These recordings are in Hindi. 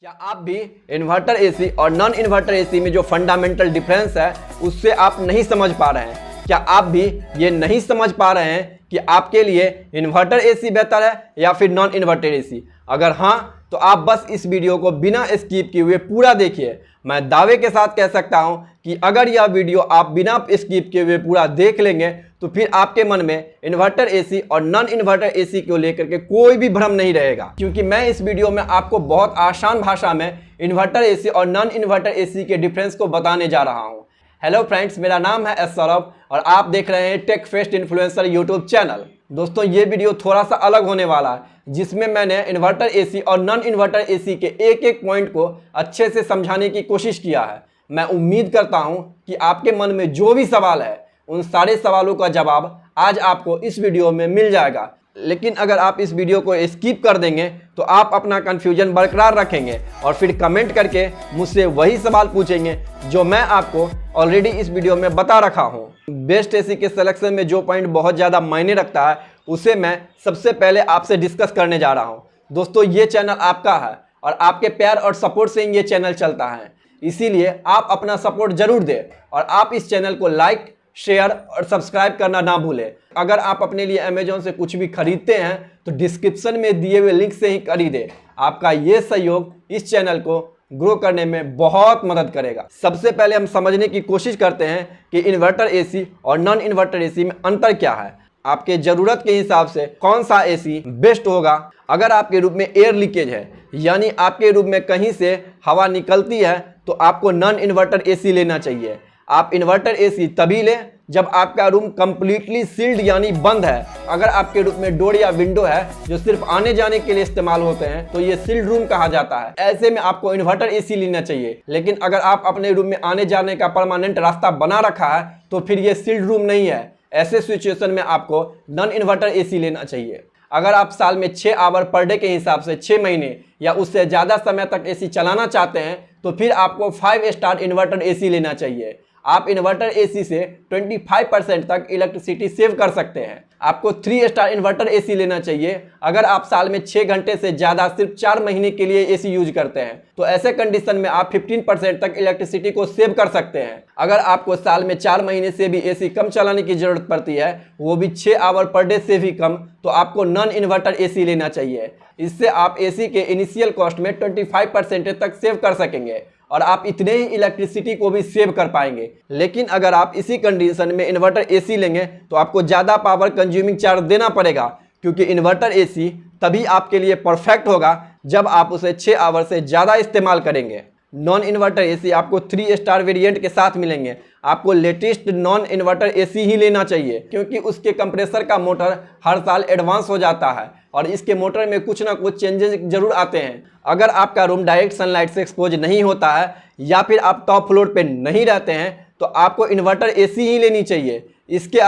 क्या आप भी इन्वर्टर एसी और नॉन इन्वर्टर एसी में जो फंडामेंटल डिफरेंस है उससे आप नहीं समझ पा रहे हैं? क्या आप भी ये नहीं समझ पा रहे हैं कि आपके लिए इन्वर्टर एसी बेहतर है या फिर नॉन इन्वर्टर एसी? अगर हाँ तो आप बस इस वीडियो को बिना स्किप किए हुए पूरा देखिए। मैं दावे के साथ कह सकता हूं कि अगर यह वीडियो आप बिना स्किप किए हुए पूरा देख लेंगे तो फिर आपके मन में इन्वर्टर एसी और नॉन इन्वर्टर एसी को लेकर के कोई भी भ्रम नहीं रहेगा, क्योंकि मैं इस वीडियो में आपको बहुत आसान भाषा में इन्वर्टर एसी और नॉन इन्वर्टर एसी के डिफरेंस को बताने जा रहा हूं। हेलो फ्रेंड्स, मेरा नाम है एस सौरभ और आप देख रहे हैं tech fest influencer YouTube channel. दोस्तों, ये वीडियो थोड़ा सा अलग होने वाला है, जिसमें मैंने इन्वर्टर एसी और नॉन इन्वर्टर एसी के एक एक पॉइंट को अच्छे से समझाने की कोशिश किया है। मैं उम्मीद करता हूं कि आपके मन में जो भी सवाल है उन सारे सवालों का जवाब आज आपको इस वीडियो में मिल जाएगा। लेकिन अगर आप इस वीडियो को स्किप कर देंगे तो आप अपना कन्फ्यूजन बरकरार रखेंगे और फिर कमेंट करके मुझसे वही सवाल पूछेंगे जो मैं आपको ऑलरेडी इस वीडियो में बता रखा हूँ। बेस्ट एसी के सिलेक्शन में जो पॉइंट बहुत ज़्यादा मायने रखता है उसे मैं सबसे पहले आपसे डिस्कस करने जा रहा हूँ। दोस्तों, ये चैनल आपका है और आपके प्यार और सपोर्ट से ही ये चैनल चलता है, इसीलिए आप अपना सपोर्ट जरूर दें और आप इस चैनल को लाइक, शेयर और सब्सक्राइब करना ना भूलें। अगर आप अपने लिए अमेजोन से कुछ भी खरीदते हैं तो डिस्क्रिप्शन में दिए हुए लिंक से ही खरीदें। आपका ये सहयोग इस चैनल को ग्रो करने में बहुत मदद करेगा। सबसे पहले हम समझने की कोशिश करते हैं कि इन्वर्टर एसी और नॉन इन्वर्टर एसी में अंतर क्या है। आपके ज़रूरत के हिसाब से कौन सा एसी बेस्ट होगा। अगर आपके रूम में एयर लीकेज है, यानी आपके रूम में कहीं से हवा निकलती है, तो आपको नॉन इन्वर्टर एसी लेना चाहिए। आप इन्वर्टर एसी तभी लें जब आपका रूम कंप्लीटली सील्ड यानी बंद है। अगर आपके रूम में डोर या विंडो है जो सिर्फ आने जाने के लिए इस्तेमाल होते हैं तो ये सील्ड रूम कहा जाता है। ऐसे में आपको इन्वर्टर एसी लेना चाहिए। लेकिन अगर आप अपने रूम में आने जाने का परमानेंट रास्ता बना रखा है तो फिर ये सील्ड रूम नहीं है। ऐसे सिचुएशन में आपको नॉन इन्वर्टर एसी लेना चाहिए। अगर आप साल में 6 आवर पर डे के हिसाब से 6 महीने या उससे ज़्यादा समय तक एसी चलाना चाहते हैं तो फिर आपको 5 स्टार इन्वर्टर एसी लेना चाहिए। आप इन्वर्टर एसी से 25% तक इलेक्ट्रिसिटी सेव कर सकते हैं। आपको 3 स्टार इन्वर्टर एसी लेना चाहिए अगर आप साल में 6 घंटे से ज़्यादा सिर्फ 4 महीने के लिए एसी यूज करते हैं, तो ऐसे कंडीशन में आप 15% तक इलेक्ट्रिसिटी को सेव कर सकते हैं। अगर आपको साल में 4 महीने से भी एसी कम चलाने की जरूरत पड़ती है, वो भी 6 आवर पर डे से भी कम, तो आपको नॉन इन्वर्टर एसी लेना चाहिए। इससे आप एसी के इनिशियल कॉस्ट में 25% तक सेव कर सकेंगे और आप इतने ही इलेक्ट्रिसिटी को भी सेव कर पाएंगे। लेकिन अगर आप इसी कंडीशन में इन्वर्टर एसी लेंगे तो आपको ज़्यादा पावर कंज्यूमिंग चार्ज देना पड़ेगा, क्योंकि इन्वर्टर एसी तभी आपके लिए परफेक्ट होगा जब आप उसे 6 आवर से ज़्यादा इस्तेमाल करेंगे। नॉन इन्वर्टर एसी आपको 3 स्टार वेरिएंट के साथ मिलेंगे। आपको लेटेस्ट नॉन इन्वर्टर एसी ही लेना चाहिए, क्योंकि उसके कंप्रेसर का मोटर हर साल एडवांस हो जाता है और इसके मोटर में कुछ ना कुछ चेंजेस जरूर आते हैं। अगर आपका रूम डायरेक्ट सनलाइट से एक्सपोज नहीं होता है या फिर आप टॉप फ्लोर पे नहीं रहते हैं तो आपको इन्वर्टर एसी ही लेनी चाहिए। इसके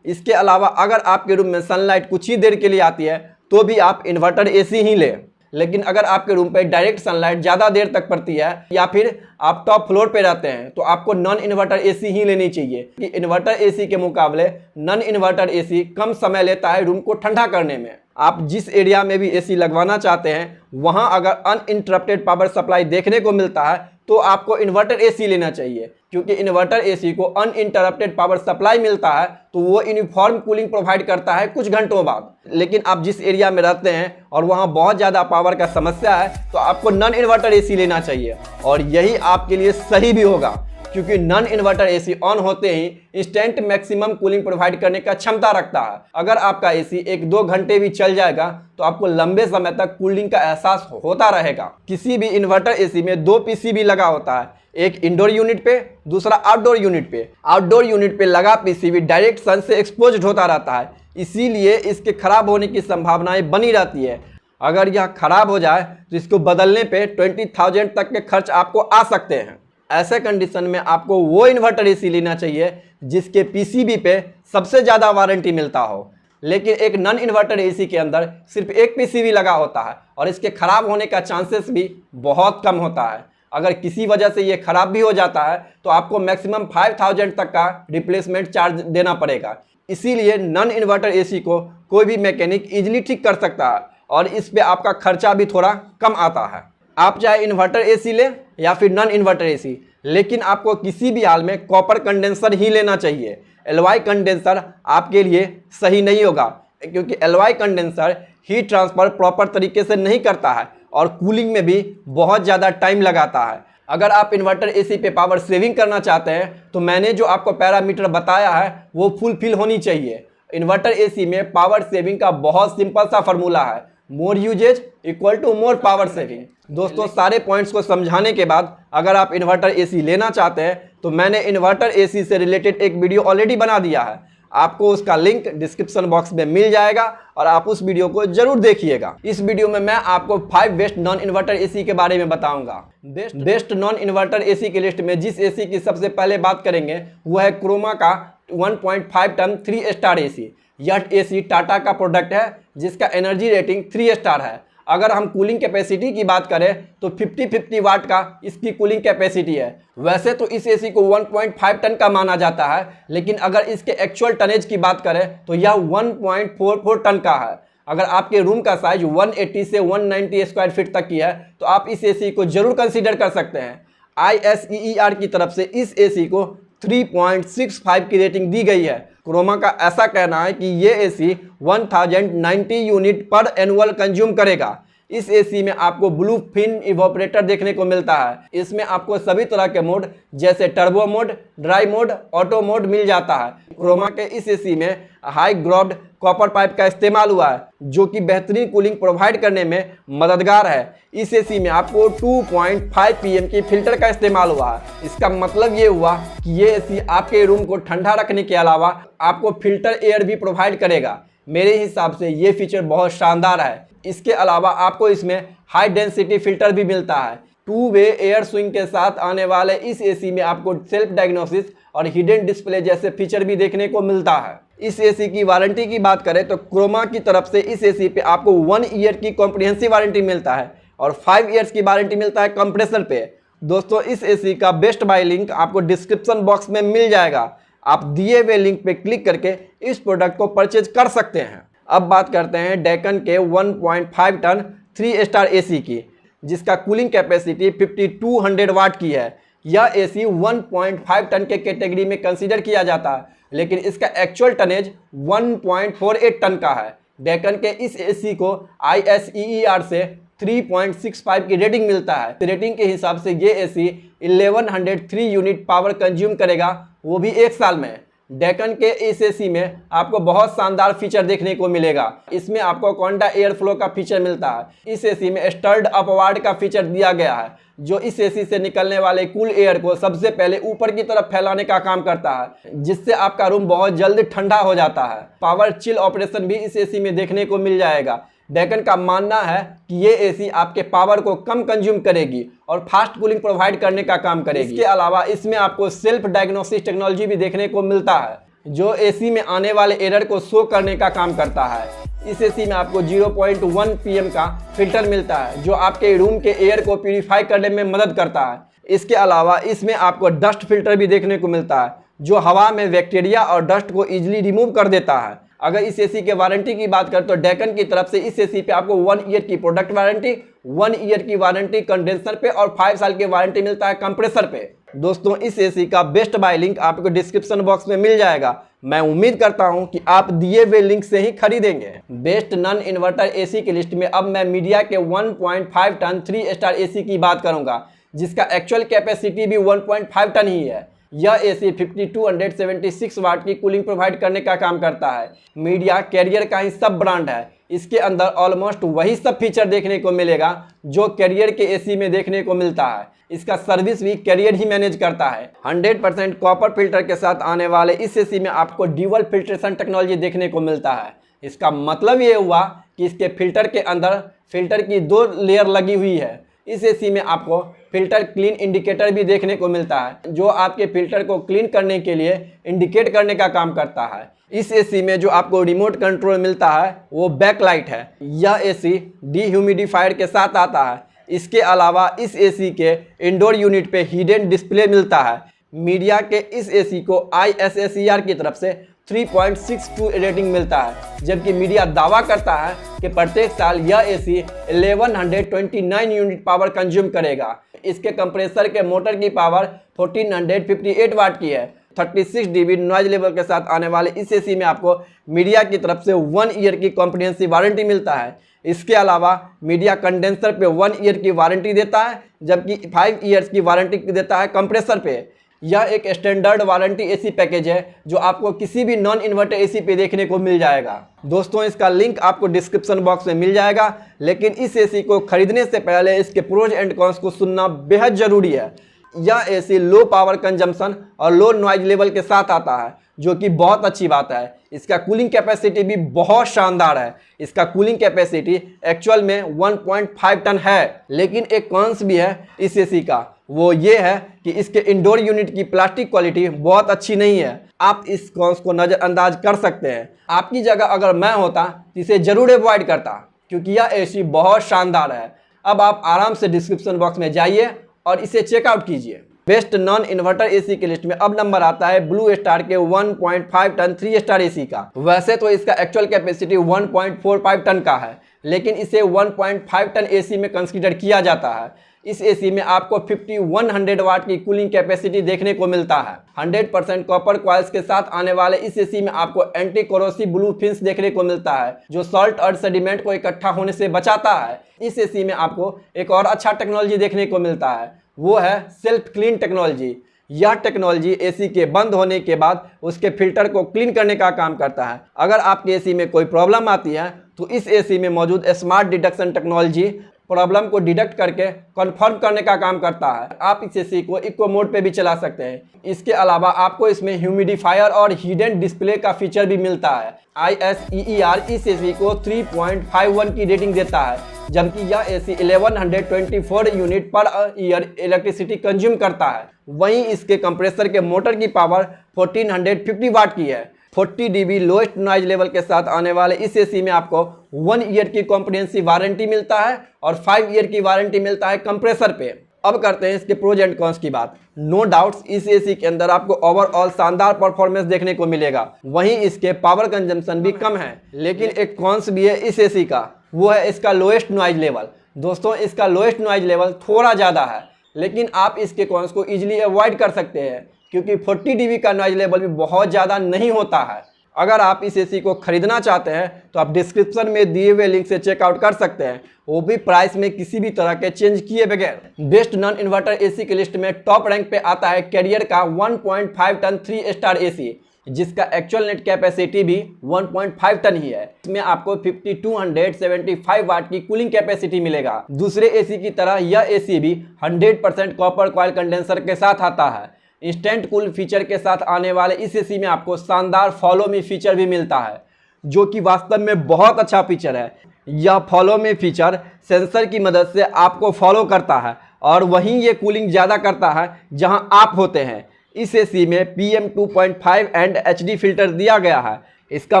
अलावा अगर आपके रूम में सनलाइट कुछ ही देर के लिए आती है तो भी आप इन्वर्टर एसी ही लें। लेकिन अगर आपके रूम पे डायरेक्ट सनलाइट ज़्यादा देर तक पड़ती है या फिर आप टॉप फ्लोर पे रहते हैं तो आपको नॉन इन्वर्टर एसी ही लेनी चाहिए, कि इन्वर्टर एसी के मुकाबले नॉन इन्वर्टर एसी कम समय लेता है रूम को ठंडा करने में। आप जिस एरिया में भी एसी लगवाना चाहते हैं वहाँ अगर अनइंटरप्टेड पावर सप्लाई देखने को मिलता है तो आपको इन्वर्टर एसी लेना चाहिए, क्योंकि इन्वर्टर एसी को अनइंटरप्टेड पावर सप्लाई मिलता है तो वो यूनिफॉर्म कूलिंग प्रोवाइड करता है कुछ घंटों बाद। लेकिन आप जिस एरिया में रहते हैं और वहाँ बहुत ज़्यादा पावर का समस्या है तो आपको नॉन इन्वर्टर एसी लेना चाहिए और यही आपके लिए सही भी होगा, क्योंकि नॉन इन्वर्टर एसी ऑन होते ही इंस्टेंट मैक्सिमम कूलिंग प्रोवाइड करने का क्षमता रखता है। अगर आपका एसी 1-2 घंटे भी चल जाएगा तो आपको लंबे समय तक कूलिंग का एहसास होता रहेगा। किसी भी इन्वर्टर एसी में 2 पीसीबी लगा होता है, एक इंडोर यूनिट पे, दूसरा आउटडोर यूनिट पे। आउटडोर यूनिट पे लगा पीसीबी डायरेक्ट सन से एक्सपोज होता रहता है, इसीलिए इसके खराब होने की संभावनाएं बनी रहती है। अगर यह खराब हो जाए तो इसको बदलने पे 20,000 तक के खर्च आपको आ सकते हैं। ऐसे कंडीशन में आपको वो इन्वर्टर एसी लेना चाहिए जिसके पीसीबी पे सबसे ज़्यादा वारंटी मिलता हो। लेकिन एक नॉन इन्वर्टर एसी के अंदर सिर्फ एक पीसीबी लगा होता है और इसके खराब होने का चांसेस भी बहुत कम होता है। अगर किसी वजह से ये खराब भी हो जाता है तो आपको मैक्सिमम 5,000 तक का रिप्लेसमेंट चार्ज देना पड़ेगा। इसीलिए नॉन इन्वर्टर एसी को कोई भी मैकेनिक इजीली ठीक कर सकता है और इस पे आपका खर्चा भी थोड़ा कम आता है। आप चाहे इन्वर्टर एसी लें या फिर नॉन इन्वर्टर एसी, लेकिन आपको किसी भी हाल में कॉपर कंडेंसर ही लेना चाहिए। एलवाई कंडेंसर आपके लिए सही नहीं होगा, क्योंकि एलवाई कंडेंसर हीट ट्रांसफ़र प्रॉपर तरीके से नहीं करता है और कूलिंग में भी बहुत ज़्यादा टाइम लगाता है। अगर आप इन्वर्टर एसी पे पावर सेविंग करना चाहते हैं तो मैंने जो आपको पैरामीटर बताया है वो फुलफिल होनी चाहिए। इन्वर्टर एसी में पावर सेविंग का बहुत सिंपल सा फॉर्मूला है, more usage equal to more power saving. दोस्तों, सारे पॉइंट्स को समझाने के बाद अगर आप इन्वर्टर एसी लेना चाहते हैं तो मैंने इन्वर्टर एसी से रिलेटेड एक वीडियो ऑलरेडी बना दिया है, आपको उसका लिंक डिस्क्रिप्शन बॉक्स में मिल जाएगा और आप उस वीडियो को जरूर देखिएगा। इस वीडियो में मैं आपको 5 बेस्ट नॉन इन्वर्टर एसी के बारे में बताऊंगा। बेस्ट नॉन इन्वर्टर एसी की लिस्ट में जिस एसी की सबसे पहले बात करेंगे वो है क्रोमा का 1.5 टन 3 स्टार एसी। यह एसी टाटा का प्रोडक्ट है जिसका एनर्जी रेटिंग 3 स्टार है। अगर हम कूलिंग कैपेसिटी की बात करें तो 50-50 वाट का इसकी कूलिंग कैपेसिटी है। वैसे तो इस एसी को 1.5 टन का माना जाता है, लेकिन अगर इसके एक्चुअल टनेज की बात करें तो यह 1.44 टन का है। अगर आपके रूम का साइज 180 से 190 स्क्वायर फीट तक की है तो आप इस एसी को जरूर कंसीडर कर सकते हैं। ISEER की तरफ से इस एसी को 3.65 की रेटिंग दी गई है। क्रोमा का ऐसा कहना है कि ये एसी 1090 यूनिट पर एनुअल कंज्यूम करेगा। इस एसी में आपको ब्लू फिन इवोपरेटर देखने को मिलता है। इसमें आपको सभी तरह के मोड जैसे turbo mode, dry mode, auto mode मिल जाता है। क्रोमा के इस एसी में हाई ग्रोव्ड कॉपर पाइप का इस्तेमाल हुआ है जो कि बेहतरीन कूलिंग प्रोवाइड करने में मददगार है। इस एसी में आपको 2.5 pm की फिल्टर का इस्तेमाल हुआ है। इसका मतलब ये हुआ कि ये एसी आपके रूम को ठंडा रखने के अलावा आपको फिल्टर एयर भी प्रोवाइड करेगा। मेरे हिसाब से ये फीचर बहुत शानदार है। इसके अलावा आपको इसमें हाई डेंसिटी फिल्टर भी मिलता है। 2 वे एयर स्विंग के साथ आने वाले इस एसी में आपको सेल्फ डायग्नोसिस और हिडन डिस्प्ले जैसे फीचर भी देखने को मिलता है। इस एसी की वारंटी की बात करें तो क्रोमा की तरफ से इस एसी पे आपको 1 ईयर की कॉम्प्रिहेंसिव वारंटी मिलता है और 5 ईयर्स की वारंटी मिलता है कंप्रेसर पे। दोस्तों, इस एसी का बेस्ट बाय लिंक आपको डिस्क्रिप्शन बॉक्स में मिल जाएगा। आप दिए हुए लिंक पे क्लिक करके इस प्रोडक्ट को परचेज कर सकते हैं। अब बात करते हैं डेकन के 1.5 टन 3 स्टार एसी की, जिसका कूलिंग कैपेसिटी 5200 वाट की है। यह एसी 1.5 टन के कैटेगरी में कंसीडर किया जाता है, लेकिन इसका एक्चुअल टनेज 1.48 टन का है। डेकन के इस एसी को ISEER से 3.65 की रेटिंग मिलता है। रेटिंग के हिसाब से ये एसी 1103 यूनिट पावर कंज्यूम करेगा, वो भी 1 साल में। डेकन के इस एसी में आपको बहुत शानदार फीचर देखने को मिलेगा। इसमें आपको कॉन्डा एयर फ्लो का फीचर मिलता है। इस एसी में स्टर्ड अपवार्ड का फीचर दिया गया है जो इस एसी से निकलने वाले कूल एयर को सबसे पहले ऊपर की तरफ फैलाने का काम करता है, जिससे आपका रूम बहुत जल्द ठंडा हो जाता है। पावर चिल ऑपरेशन भी इस एसी में देखने को मिल जाएगा। डेकन का मानना है कि ये एसी आपके पावर को कम कंज्यूम करेगी और फास्ट कूलिंग प्रोवाइड करने का काम करेगी। इसके अलावा इसमें आपको सेल्फ डायग्नोसिस टेक्नोलॉजी भी देखने को मिलता है जो एसी में आने वाले एरर को शो करने का काम करता है। इस एसी में आपको 0.1 pm का फिल्टर मिलता है जो आपके रूम के एयर को प्यूरिफाई करने में मदद करता है। इसके अलावा इसमें आपको डस्ट फिल्टर भी देखने को मिलता है जो हवा में बैक्टीरिया और डस्ट को इजीली रिमूव कर देता है। अगर इस एसी के वारंटी की बात करें तो डेकन की तरफ से इस एसी पे आपको 1 ईयर की प्रोडक्ट वारंटी, 1 ईयर की वारंटी कंडेंसर पे और 5 साल की वारंटी मिलता है कंप्रेसर पे। दोस्तों, इस एसी का बेस्ट बाय लिंक आपको डिस्क्रिप्शन बॉक्स में मिल जाएगा। मैं उम्मीद करता हूं कि आप दिए हुए लिंक से ही खरीदेंगे। बेस्ट नॉन इन्वर्टर एसी की लिस्ट में अब मैं मीडिया के 1.5 टन 3 स्टार एसी की बात करूंगा, जिसका एक्चुअल कैपेसिटी भी 1.5 टन ही है। यह एसी 5276 वाट की कूलिंग प्रोवाइड करने का काम करता है। मीडिया कैरियर का ही सब ब्रांड है। इसके अंदर ऑलमोस्ट वही सब फीचर देखने को मिलेगा जो कैरियर के एसी में देखने को मिलता है। इसका सर्विस भी कैरियर ही मैनेज करता है। 100% कॉपर फिल्टर के साथ आने वाले इस एसी में आपको ड्यूअल फिल्ट्रेशन टेक्नोलॉजी देखने को मिलता है। इसका मतलब ये हुआ कि इसके फिल्टर के अंदर फिल्टर की 2 लेयर लगी हुई है। इस एसी में आपको फिल्टर क्लीन इंडिकेटर भी देखने को मिलता है जो आपके फिल्टर को क्लीन करने के लिए इंडिकेट करने का काम करता है। इस एसी में जो आपको रिमोट कंट्रोल मिलता है वो बैकलाइट है। यह एसी डिह्यूमिडिफायर के साथ आता है। इसके अलावा इस एसी के इंडोर यूनिट पे हिडन डिस्प्ले मिलता है। मीडिया के इस एसी को ISSER की तरफ से 3.62 रेटिंग मिलता है, जबकि मीडिया दावा करता है कि प्रत्येक साल यह एसी 1129 यूनिट पावर कंज्यूम करेगा। इसके कंप्रेसर के मोटर की पावर 1458 वाट की है। 36 dB नॉइज लेवल के साथ आने वाले इस एसी में आपको मीडिया की तरफ से 1 ईयर की कॉम्प्रिहेंसिव वारंटी मिलता है। इसके अलावा मीडिया कंडेंसर पे 1 ईयर की वारंटी देता है, जबकि 5 ईयर्स की वारंटी देता है कंप्रेसर पे। यह एक स्टैंडर्ड वारंटी एसी पैकेज है जो आपको किसी भी नॉन इन्वर्टर एसी पे देखने को मिल जाएगा। दोस्तों, इसका लिंक आपको डिस्क्रिप्शन बॉक्स में मिल जाएगा, लेकिन इस एसी को खरीदने से पहले इसके प्रोज एंड कॉन्स को सुनना बेहद जरूरी है। यह एसी लो पावर कंजम्पशन और लो नॉइज लेवल के साथ आता है, जो कि बहुत अच्छी बात है। इसका कूलिंग कैपेसिटी भी बहुत शानदार है। इसका कूलिंग कैपेसिटी एक्चुअल में 1.5 टन है, लेकिन एक कॉन्स भी है इस एसी का। वो ये है कि इसके इंडोर यूनिट की प्लास्टिक क्वालिटी बहुत अच्छी नहीं है। आप इस कॉन्स को नज़रअंदाज कर सकते हैं। आपकी जगह अगर मैं होता तो इसे जरूर अवॉइड करता, क्योंकि यह एसी बहुत शानदार है। अब आप आराम से डिस्क्रिप्शन बॉक्स में जाइए और इसे चेकआउट कीजिए। बेस्ट नॉन इन्वर्टर एसी की लिस्ट में अब नंबर आता है ब्लू स्टार के 1.5 टन 3 स्टार एसी का। वैसे तो इसका एक्चुअल कैपेसिटी 1.45 टन का है, लेकिन इसे 1.5 टन एसी में कंसीडर किया जाता है। इस एसी में आपको 5100 वाट की कूलिंग कैपेसिटी देखने को मिलता है। 100% कॉपर कॉइल्स के साथ आने वाले इस एसी में आपको एंटी कोरोसिव ब्लू फिन्स देखने को मिलता है, जो सॉल्ट और सेडिमेंट को इकट्ठा होने से बचाता है। इस एसी में आपको एक और अच्छा टेक्नोलॉजी देखने को मिलता है, वो है सेल्फ क्लीन टेक्नोलॉजी। यह टेक्नोलॉजी एसी के बंद होने के बाद उसके फिल्टर को क्लीन करने का काम करता है। अगर आपके एसी में कोई प्रॉब्लम आती है तो इस एसी में मौजूद स्मार्ट डिडक्शन टेक्नोलॉजी प्रॉब्लम को डिडक्ट करके कंफर्म करने का काम करता है। आप इस एसी को इको मोड पे भी चला सकते हैं। इसके अलावा आपको इसमें ह्यूमिडिफायर और हिडन डिस्प्ले का फीचर भी मिलता है। ISEER इस एसी को 3.51 की रेटिंग देता है, जबकि यह AC 1124 unit per year electricity consume करता है। वहीं इसके कंप्रेसर के मोटर की पावर 1450 वाट की है। 40 dB लोएस्ट नॉइज लेवल के साथ आने वाले इस एसी में आपको 1 ईयर की कॉम्प्रिहेंसिव वारंटी मिलता है और 5 ईयर की वारंटी मिलता है कंप्रेसर पे। अब करते हैं इसके प्रोज एंड कॉन्स की बात। नो डाउट्स इस एसी के अंदर आपको ओवरऑल शानदार परफॉर्मेंस देखने को मिलेगा। वहीं इसके पावर कंजम्पशन भी कम है, लेकिन एक कॉन्स भी है इस एसी का, वो है इसका लोएस्ट नॉइज लेवल। दोस्तों, इसका लोएस्ट नॉइज लेवल थोड़ा ज़्यादा है, लेकिन आप इसके कॉन्स को ईजिली अवॉइड कर सकते हैं, क्योंकि 40 dB का नॉइज लेवल भी बहुत ज़्यादा नहीं होता है। अगर आप इस एसी को खरीदना चाहते हैं तो आप डिस्क्रिप्शन में दिए हुए लिंक से चेकआउट कर सकते हैं, वो भी प्राइस में किसी भी तरह के चेंज किए बगैर। बेस्ट नॉन इन्वर्टर एसी की लिस्ट में टॉप रैंक पे आता है कैरियर का 1.5 टन 3 स्टार एसी, जिसका एक्चुअल नेट कैपेसिटी भी 1.5 टन ही है। इसमें आपको 5275 वाट की कूलिंग कैपेसिटी मिलेगा। दूसरे एसी की तरह यह एसी भी 100% कॉपर कॉइल कंडेंसर के साथ आता है। इंस्टेंट कूल फीचर के साथ आने वाले इस एसी में आपको शानदार फॉलो मी फीचर भी मिलता है, जो कि वास्तव में बहुत अच्छा फीचर है। यह फॉलो मी फीचर सेंसर की मदद से आपको फॉलो करता है और वहीं ये कूलिंग ज़्यादा करता है जहां आप होते हैं। इस एसी में PM 2.5 एंड HD फिल्टर दिया गया है। इसका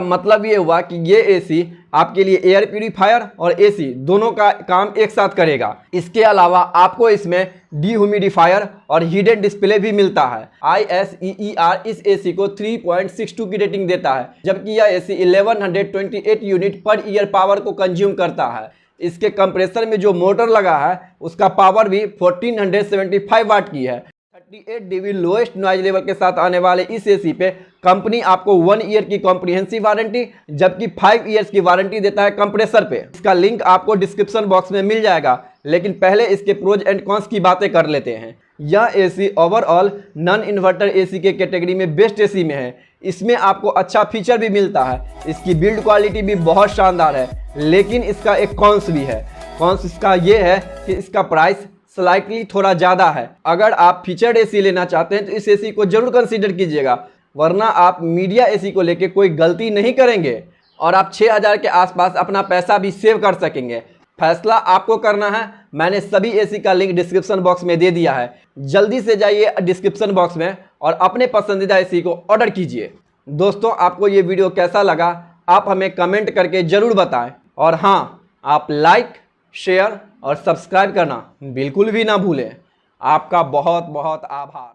मतलब ये हुआ कि ये एसी आपके लिए एयर प्यूरीफायर और एसी दोनों का काम एक साथ करेगा। इसके अलावा आपको इसमें डिह्यूमिडिफायर और हिडन डिस्प्ले भी मिलता है। ISEER इस एसी को 3.62 की रेटिंग देता है, जबकि यह AC 1128 unit per year power को कंज्यूम करता है। इसके कंप्रेसर में जो मोटर लगा है उसका पावर भी 1475 वाट की है। 38 dB लोएस्ट नॉइज लेवल के साथ आने वाले इस एसी पे कंपनी आपको 1 ईयर की कॉम्प्रिहेंसिव वारंटी, जबकि 5 ईयर्स की वारंटी देता है कंप्रेसर पे। इसका लिंक आपको डिस्क्रिप्शन बॉक्स में मिल जाएगा, लेकिन पहले इसके प्रोज एंड कॉन्स की बातें कर लेते हैं। यह AC overall non inverter AC के कैटेगरी में बेस्ट एसी में है। इसमें आपको अच्छा फीचर भी मिलता है। इसकी बिल्ड क्वालिटी भी बहुत शानदार है, लेकिन इसका एक कॉन्स भी है। कॉन्स इसका ये है कि इसका प्राइस स्लाइटली थोड़ा ज़्यादा है। अगर आप फीचर्ड एसी लेना चाहते हैं तो इस एसी को जरूर कंसीडर कीजिएगा, वरना आप मीडिया एसी को लेके कोई गलती नहीं करेंगे और आप 6000 के आसपास अपना पैसा भी सेव कर सकेंगे। फैसला आपको करना है। मैंने सभी एसी का लिंक डिस्क्रिप्शन बॉक्स में दे दिया है। जल्दी से जाइए डिस्क्रिप्शन बॉक्स में और अपने पसंदीदा एसी को ऑर्डर कीजिए। दोस्तों, आपको ये वीडियो कैसा लगा आप हमें कमेंट करके ज़रूर बताएं, और हाँ, आप लाइक, शेयर और सब्सक्राइब करना बिल्कुल भी ना भूलें। आपका बहुत बहुत आभार।